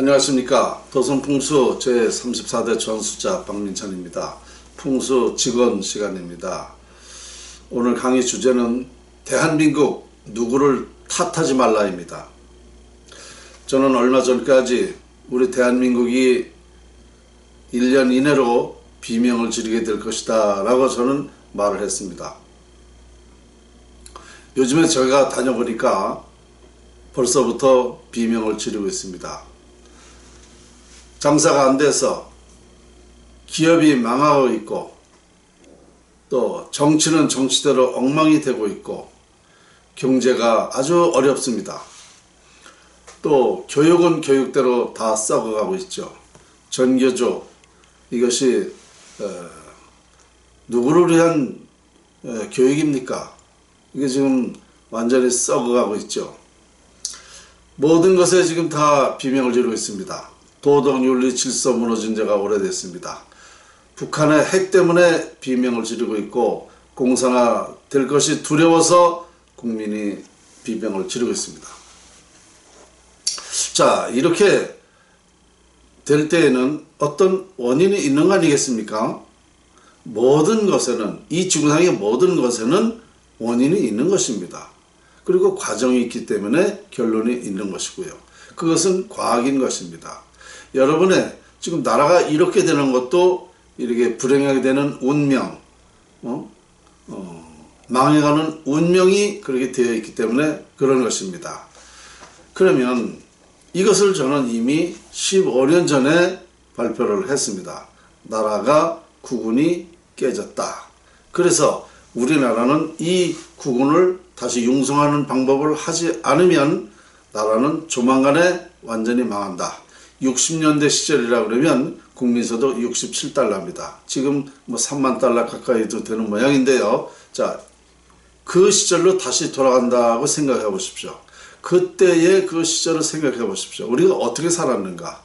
안녕하십니까. 도성풍수 제34대 전수자 박민찬입니다. 풍수 직원 시간입니다. 오늘 강의 주제는 대한민국 누구를 탓하지 말라입니다. 저는 얼마 전까지 우리 대한민국이 1년 이내로 비명을 지르게 될 것이다 라고 저는 말을 했습니다. 요즘에 제가 다녀보니까 벌써부터 비명을 지르고 있습니다. 장사가 안 돼서 기업이 망하고 있고, 또 정치는 정치대로 엉망이 되고 있고, 경제가 아주 어렵습니다. 또 교육은 교육대로 다 썩어가고 있죠. 전교조, 이것이 누구를 위한 교육입니까? 이게 지금 완전히 썩어가고 있죠. 모든 것에 지금 다 비명을 지르고 있습니다. 도덕, 윤리, 질서 무너진 지가 오래됐습니다. 북한의 핵 때문에 비명을 지르고 있고, 공산화 될 것이 두려워서 국민이 비명을 지르고 있습니다. 자, 이렇게 될 때에는 어떤 원인이 있는 거 아니겠습니까? 모든 것에는, 이 증상의 모든 것에는 원인이 있는 것입니다. 그리고 과정이 있기 때문에 결론이 있는 것이고요. 그것은 과학인 것입니다. 여러분의 지금 나라가 이렇게 되는 것도 이렇게 불행하게 되는 운명, 망해가는 운명이 그렇게 되어 있기 때문에 그런 것입니다. 그러면 이것을 저는 이미 15년 전에 발표를 했습니다. 나라가 국운이 깨졌다. 그래서 우리나라는 이 국운을 다시 융성하는 방법을 하지 않으면 나라는 조만간에 완전히 망한다. 60년대 시절이라 그러면 국민소득 67달러입니다. 지금 뭐 3만 달러 가까이도 되는 모양인데요. 자, 그 시절로 다시 돌아간다고 생각해 보십시오. 그때의 그 시절을 생각해 보십시오. 우리가 어떻게 살았는가.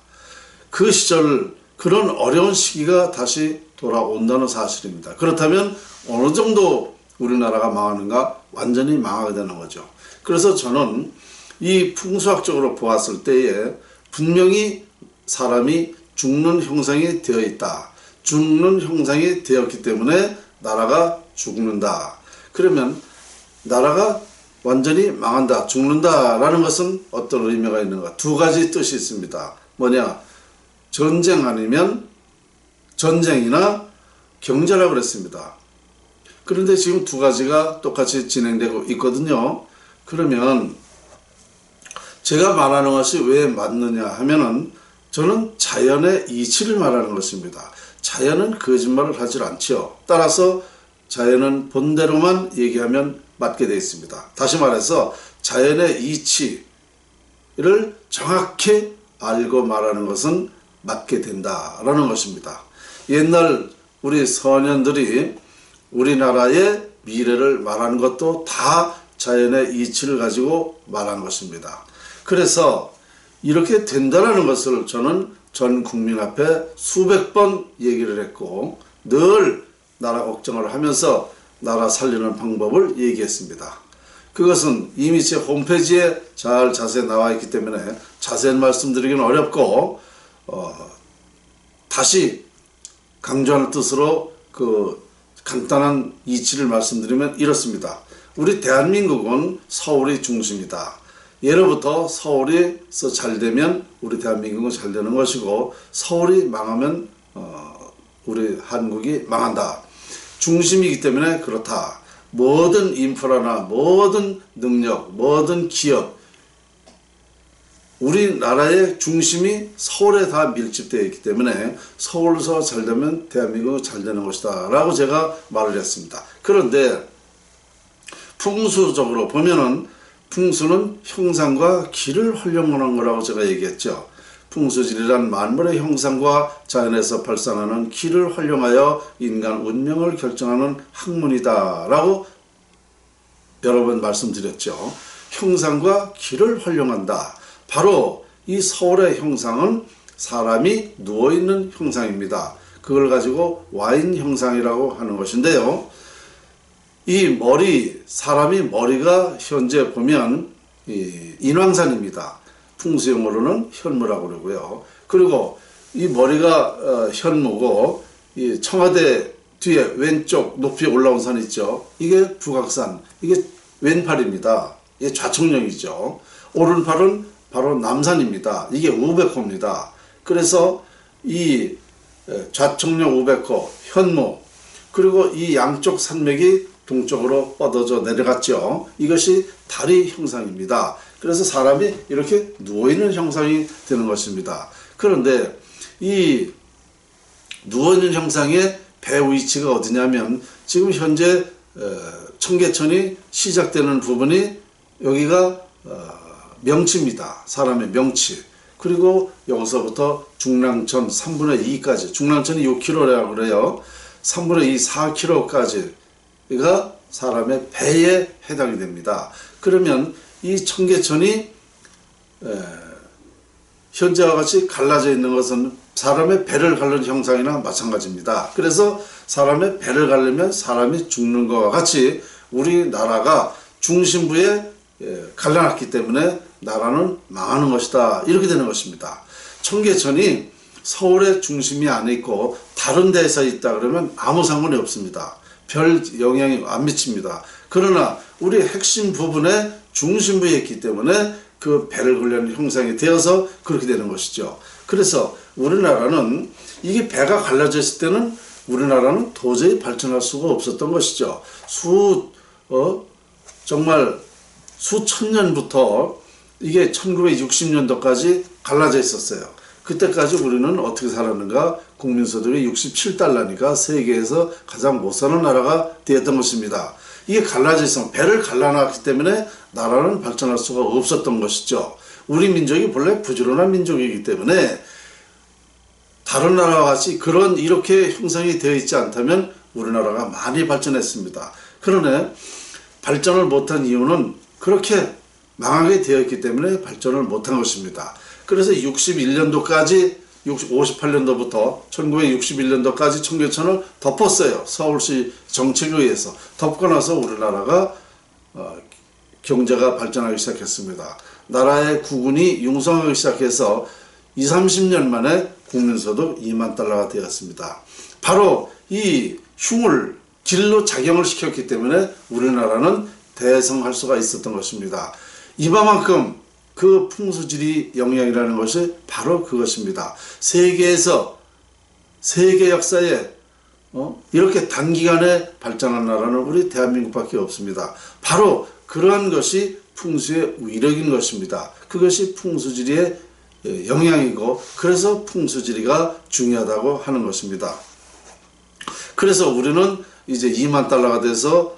그 시절, 그런 어려운 시기가 다시 돌아온다는 사실입니다. 그렇다면 어느 정도 우리나라가 망하는가? 완전히 망하게 되는 거죠. 그래서 저는 이 풍수학적으로 보았을 때에 분명히 사람이 죽는 형상이 되어 있다. 죽는 형상이 되었기 때문에 나라가 죽는다. 그러면 나라가 완전히 망한다, 죽는다라는 것은 어떤 의미가 있는가? 두 가지 뜻이 있습니다. 뭐냐? 전쟁 아니면 전쟁이나 경제라고 그랬습니다. 그런데 지금 두 가지가 똑같이 진행되고 있거든요. 그러면 제가 말하는 것이 왜 맞느냐 하면은 저는 자연의 이치를 말하는 것입니다. 자연은 거짓말을 하질 않지요. 따라서 자연은 본대로만 얘기하면 맞게 되어 있습니다. 다시 말해서 자연의 이치를 정확히 알고 말하는 것은 맞게 된다라는 것입니다. 옛날 우리 선현들이 우리나라의 미래를 말하는 것도 다 자연의 이치를 가지고 말한 것입니다. 그래서 이렇게 된다는 것을 저는 전 국민 앞에 수백 번 얘기를 했고 늘 나라 걱정을 하면서 나라 살리는 방법을 얘기했습니다. 그것은 이미 제 홈페이지에 잘 자세히 나와 있기 때문에 자세히 말씀드리기는 어렵고 다시 강조하는 뜻으로 그 간단한 이치를 말씀드리면 이렇습니다. 우리 대한민국은 서울이 중심이다. 예로부터 서울에서 잘 되면 우리 대한민국은 잘 되는 것이고 서울이 망하면 우리 한국이 망한다. 중심이기 때문에 그렇다. 모든 인프라나 모든 능력, 모든 기업, 우리나라의 중심이 서울에 다 밀집되어 있기 때문에 서울에서 잘 되면 대한민국은 잘 되는 것이다 라고 제가 말을 했습니다. 그런데 풍수적으로 보면은 풍수는 형상과 기를 활용하는 거라고 제가 얘기했죠. 풍수질이란 만물의 형상과 자연에서 발산하는 기를 활용하여 인간 운명을 결정하는 학문이다 라고 여러 번 말씀드렸죠. 형상과 기를 활용한다. 바로 이 서울의 형상은 사람이 누워있는 형상입니다. 그걸 가지고 와인 형상이라고 하는 것인데요. 이 머리, 사람이 머리가 현재 보면 인왕산입니다. 풍수용어로는 현무라고 그러고요. 그리고 이 머리가 현무고 이 청와대 뒤에 왼쪽 높이 올라온 산 있죠. 이게 북악산, 이게 왼팔입니다. 이게 좌청령이죠. 오른팔은 바로 남산입니다. 이게 우백호입니다. 그래서 이 좌청령 우백호, 현무, 그리고 이 양쪽 산맥이 동쪽으로 뻗어져 내려갔죠. 이것이 다리 형상입니다. 그래서 사람이 이렇게 누워있는 형상이 되는 것입니다. 그런데 이 누워있는 형상의 배 위치가 어디냐면 지금 현재 청계천이 시작되는 부분이 여기가 명치입니다. 사람의 명치. 그리고 여기서부터 중랑천 3분의 2까지, 중랑천이 6km라고 그래요. 3분의 2, 4km까지가 사람의 배에 해당이 됩니다. 그러면 이 청계천이 현재와 같이 갈라져 있는 것은 사람의 배를 가르는 형상이나 마찬가지입니다. 그래서 사람의 배를 가르면 사람이 죽는 것과 같이 우리나라가 중심부에 갈라놨기 때문에 나라는 망하는 것이다. 이렇게 되는 것입니다. 청계천이 서울의 중심이 안에 있고 다른 데서 있다 그러면 아무 상관이 없습니다. 별 영향이 안 미칩니다. 그러나 우리 핵심 부분에 중심부에 있기 때문에 그 배를 걸려는 형상이 되어서 그렇게 되는 것이죠. 그래서 우리나라는 이게 배가 갈라져 있을 때는 우리나라는 도저히 발전할 수가 없었던 것이죠. 정말 수천 년부터 이게 1960년도까지 갈라져 있었어요. 그때까지 우리는 어떻게 살았는가? 국민소득이 67달러니까 세계에서 가장 못 사는 나라가 되었던 것입니다. 이게 갈라져 있으면 배를 갈라놨기 때문에 나라는 발전할 수가 없었던 것이죠. 우리 민족이 본래 부지런한 민족이기 때문에 다른 나라와 같이 그런 이렇게 형성이 되어 있지 않다면 우리나라가 많이 발전했습니다. 그러나 발전을 못한 이유는 그렇게 망하게 되어 있기 때문에 발전을 못한 것입니다. 그래서 61년도까지 58년도부터 1961년도까지 청계천을 덮었어요. 서울시 정책에 의해서. 덮고 나서 우리나라가 경제가 발전하기 시작했습니다. 나라의 국운이 융성하기 시작해서 20, 30년 만에 국민소득 2만 달러가 되었습니다. 바로 이 흉을 길로 작용을 시켰기 때문에 우리나라는 대성할 수가 있었던 것입니다. 이만큼 그 풍수지리 영향이라는 것이 바로 그것입니다. 세계에서 세계 역사에 이렇게 단기간에 발전한 나라는 우리 대한민국밖에 없습니다. 바로 그러한 것이 풍수의 위력인 것입니다. 그것이 풍수지리의 영향이고 그래서 풍수지리가 중요하다고 하는 것입니다. 그래서 우리는 이제 2만 달러가 돼서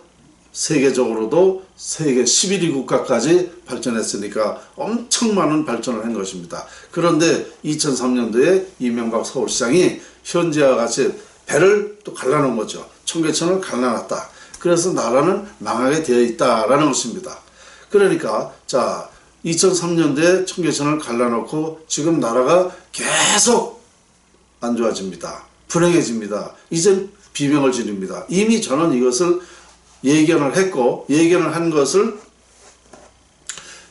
세계적으로도 세계 11위 국가까지 발전했으니까 엄청 많은 발전을 한 것입니다. 그런데 2003년도에 이명박 서울시장이 현재와 같이 배를 또 갈라놓은 거죠. 청계천을 갈라놨다. 그래서 나라는 망하게 되어 있다라는 것입니다. 그러니까 자 2003년도에 청계천을 갈라놓고 지금 나라가 계속 안 좋아집니다. 불행해집니다. 이젠 비명을 지릅니다. 이미 저는 이것을 예견을 했고 예견을 한 것을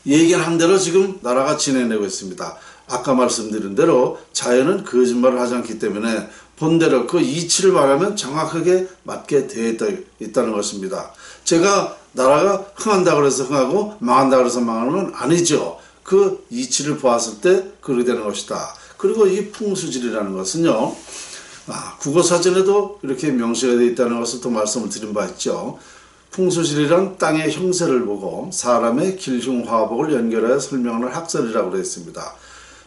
예견한 대로 지금 나라가 지내내고 있습니다. 아까 말씀드린 대로 자연은 거짓말을 하지 않기 때문에 본대로 그 이치를 말하면 정확하게 맞게 되어 있다는 것입니다. 제가 나라가 흥한다고 해서 흥하고 망한다고 해서 망하는 건 아니죠. 그 이치를 보았을 때 그렇게 되는 것이다. 그리고 이 풍수지리라는 것은요. 국어사전에도 이렇게 명시가 되어 있다는 것을 또 말씀을 드린 바 있죠. 풍수지리란 땅의 형세를 보고 사람의 길흉화복을 연결하여 설명하는 학설이라고 되어 있습니다.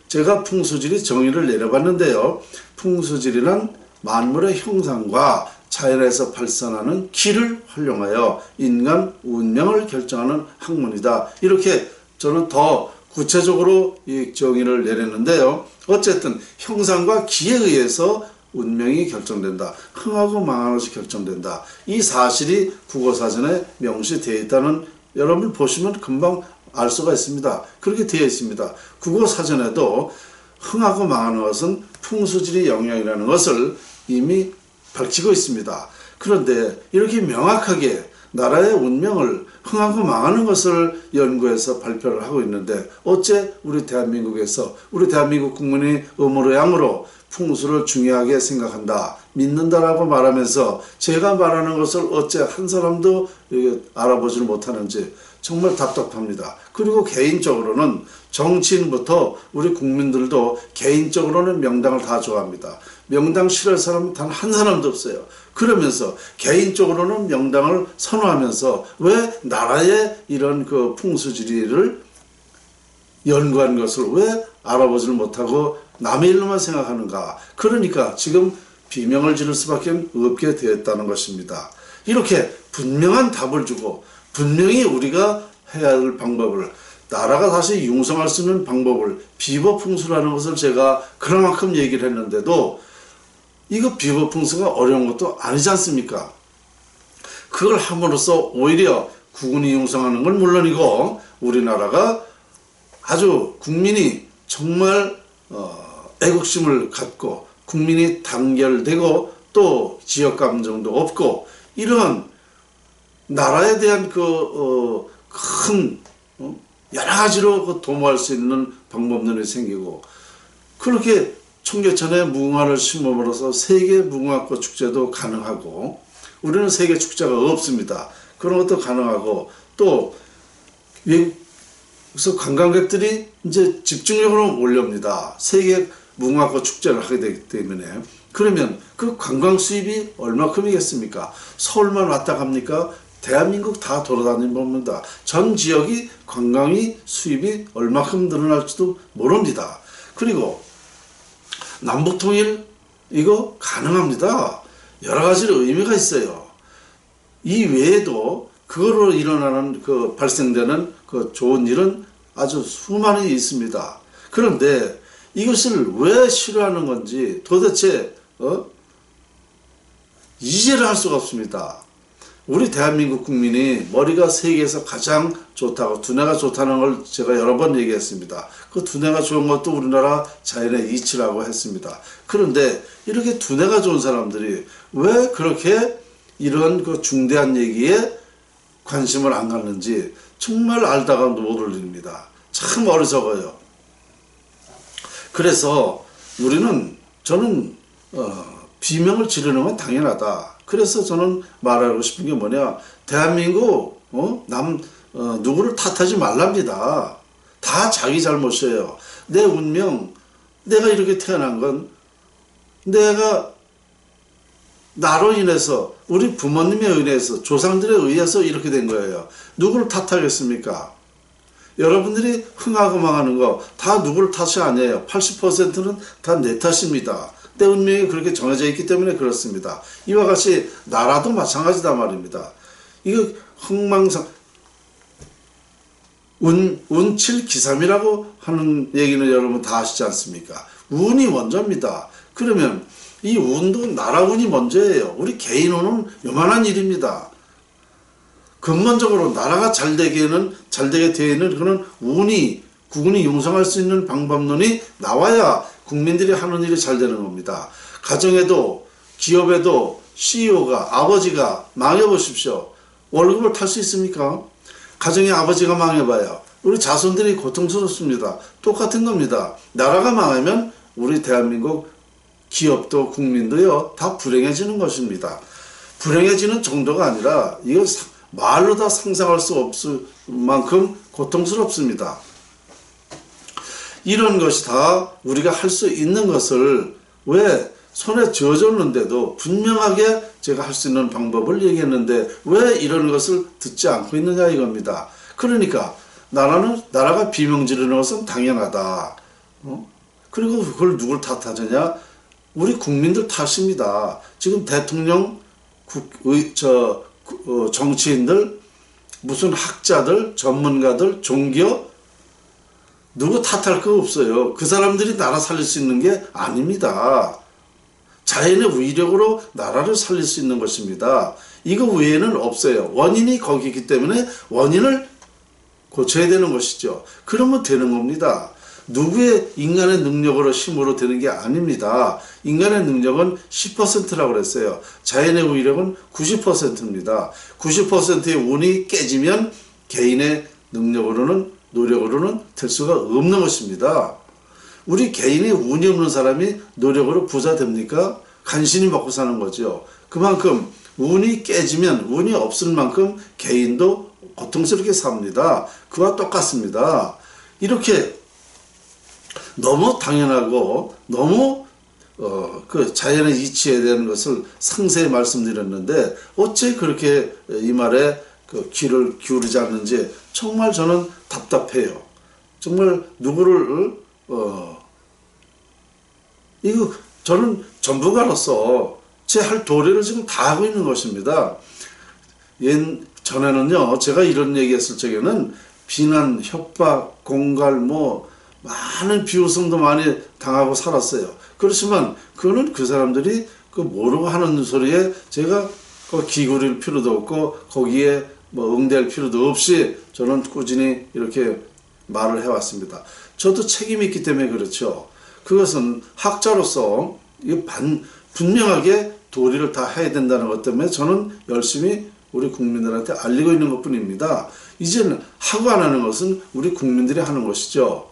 제가 풍수지리 정의를 내려봤는데요. 풍수지리란 만물의 형상과 자연에서 발산하는 기를 활용하여 인간 운명을 결정하는 학문이다. 이렇게 저는 더 구체적으로 이 정의를 내렸는데요. 어쨌든 형상과 기에 의해서 운명이 결정된다. 흥하고 망하는 것이 결정된다. 이 사실이 국어사전에 명시되어 있다는 여러분 보시면 금방 알 수가 있습니다. 그렇게 되어 있습니다. 국어사전에도 흥하고 망하는 것은 풍수지리 영향이라는 것을 이미 밝히고 있습니다. 그런데 이렇게 명확하게 나라의 운명을 흥하고 망하는 것을 연구해서 발표를 하고 있는데 어째 우리 대한민국에서 우리 대한민국 국민이 음으로 양으로 풍수를 중요하게 생각한다, 믿는다라고 말하면서 제가 말하는 것을 어째 한 사람도 알아보지를 못하는지 정말 답답합니다. 그리고 개인적으로는 정치인부터 우리 국민들도 개인적으로는 명당을 다 좋아합니다. 명당 싫어할 사람은 단 한 사람도 없어요. 그러면서 개인적으로는 명당을 선호하면서 왜 나라의 이런 그 풍수지리를 연구한 것을 왜 알아보지를 못하고 남의 일로만 생각하는가. 그러니까 지금 비명을 지를 수밖에 없게 되었다는 것입니다. 이렇게 분명한 답을 주고 분명히 우리가 해야 할 방법을, 나라가 다시 융성할 수 있는 방법을, 비법풍수라는 것을 제가 그만큼 얘기를 했는데도 이거 비법풍수가 어려운 것도 아니지 않습니까? 그걸 함으로써 오히려 국운이 융성하는 건 물론이고 우리나라가 아주 국민이 정말 애국심을 갖고 국민이 단결되고 또 지역감정도 없고 이런 나라에 대한 큰 여러 가지로 도모할 수 있는 방법론이 생기고, 그렇게 청계천에 무궁화를 심음으로써 세계 무궁화꽃 축제도 가능하고, 우리는 세계 축제가 없습니다. 그런 것도 가능하고, 또 외국에서 관광객들이 이제 집중적으로 몰려옵니다. 세계 무궁화꽃 축제를 하게 되기 때문에. 그러면 그 관광 수입이 얼마큼이겠습니까? 서울만 왔다 갑니까? 대한민국 다 돌아다니는 겁니다. 전 지역이 관광이 수입이 얼마큼 늘어날지도 모릅니다. 그리고 남북통일 이거 가능합니다. 여러 가지로 의미가 있어요. 이 외에도 그거로 일어나는 발생되는 좋은 일은 아주 수많이 있습니다. 그런데 이것을 왜 싫어하는 건지 도대체 이해를 할 수가 없습니다. 우리 대한민국 국민이 머리가 세계에서 가장 좋다고, 두뇌가 좋다는 걸 제가 여러 번 얘기했습니다. 그 두뇌가 좋은 것도 우리나라 자연의 이치라고 했습니다. 그런데 이렇게 두뇌가 좋은 사람들이 왜 그렇게 이런 중대한 얘기에 관심을 안 갖는지 정말 알다가 못 올립니다. 참 어리석어요. 그래서 저는 비명을 지르는 건 당연하다. 그래서 저는 말하고 싶은 게 뭐냐, 대한민국 누구를 탓하지 말랍니다. 다 자기 잘못이에요. 내 운명, 내가 이렇게 태어난 건 내가 나로 인해서, 우리 부모님에 의해서, 조상들에 의해서 이렇게 된 거예요. 누구를 탓하겠습니까? 여러분들이 흥하고 망하는 거 다 누구를 탓이 아니에요. 80%는 다 내 탓입니다. 내 운명이 그렇게 정해져 있기 때문에 그렇습니다. 이와 같이 나라도 마찬가지다 말입니다. 이거 운칠기삼이라고 하는 얘기는 여러분 다 아시지 않습니까? 운이 먼저입니다. 그러면 이 운도 나라 운이 먼저예요. 우리 개인 운은 요만한 일입니다. 근본적으로 나라가 잘 되게 되어 있는 그런 국운이 융성할 수 있는 방법론이 나와야 국민들이 하는 일이 잘 되는 겁니다. 가정에도 기업에도 CEO가, 아버지가 망해보십시오. 월급을 탈 수 있습니까? 가정의 아버지가 망해봐요. 우리 자손들이 고통스럽습니다. 똑같은 겁니다. 나라가 망하면 우리 대한민국 기업도 국민도요 다 불행해지는 것입니다. 불행해지는 정도가 아니라 이거 말로 다 상상할 수 없을 만큼 고통스럽습니다. 이런 것이 다 우리가 할 수 있는 것을 왜 손에 쥐어줬는데도 분명하게 제가 할 수 있는 방법을 얘기했는데 왜 이런 것을 듣지 않고 있느냐 이겁니다. 그러니까 나라가 비명 지르는 것은 당연하다. 그리고 그걸 누굴 탓하느냐? 우리 국민들 탓입니다. 지금 대통령, 정치인들, 무슨 학자들, 전문가들, 종교 누구 탓할 거 없어요. 그 사람들이 나라 살릴 수 있는 게 아닙니다. 자연의 위력으로 나라를 살릴 수 있는 것입니다. 이거 외에는 없어요. 원인이 거기이기 때문에 원인을 고쳐야 되는 것이죠. 그러면 되는 겁니다. 누구의 인간의 능력으로 힘으로 되는 게 아닙니다. 인간의 능력은 10%라고 그랬어요. 자연의 위력은 90%입니다. 90%의 운이 깨지면 개인의 능력으로는 노력으로는 될 수가 없는 것입니다. 우리 개인이 운이 없는 사람이 노력으로 부자 됩니까? 간신히 먹고 사는 거죠. 그만큼 운이 깨지면 운이 없을 만큼 개인도 고통스럽게 삽니다. 그와 똑같습니다. 이렇게 너무 당연하고 너무 그 자연의 이치에 대한 것을 상세히 말씀드렸는데 어째 그렇게 이 말에 그 귀를 기울이지 않는지 정말 저는 답답해요. 정말 누구를 이거 저는 전문가로서 제 할 도리를 지금 다 하고 있는 것입니다. 전에는요, 제가 이런 얘기했을 적에는 비난, 협박, 공갈, 많은 비웃음도 많이 당하고 살았어요. 그렇지만 그거는 그 사람들이 그 모르고 하는 소리에 제가 기울일 필요도 없고 거기에 응대할 필요도 없이 저는 꾸준히 이렇게 말을 해왔습니다. 저도 책임이 있기 때문에 그렇죠. 그것은 학자로서 분명하게 도리를 다 해야 된다는 것 때문에 저는 열심히 우리 국민들한테 알리고 있는 것 뿐입니다. 이제는 하고 안 하는 것은 우리 국민들이 하는 것이죠.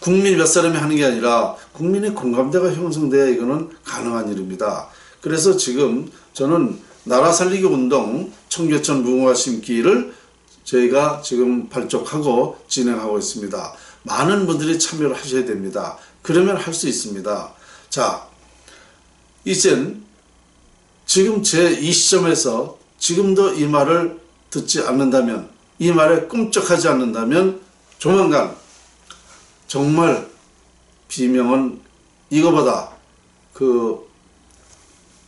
국민 몇 사람이 하는 게 아니라 국민의 공감대가 형성돼야 이거는 가능한 일입니다. 그래서 지금 저는 나라 살리기 운동 청계천 무궁화 심기를 저희가 지금 발족하고 진행하고 있습니다. 많은 분들이 참여를 하셔야 됩니다. 그러면 할 수 있습니다. 자, 이젠 지금 이 시점에서 지금도 이 말을 듣지 않는다면, 이 말에 꿈쩍하지 않는다면 조만간 정말 비명은 이거보다 그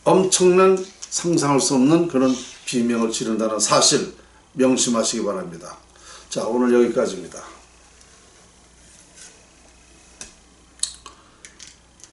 엄청난 상상할 수 없는 그런 비명을 지른다는 사실 명심하시기 바랍니다. 자, 오늘 여기까지입니다.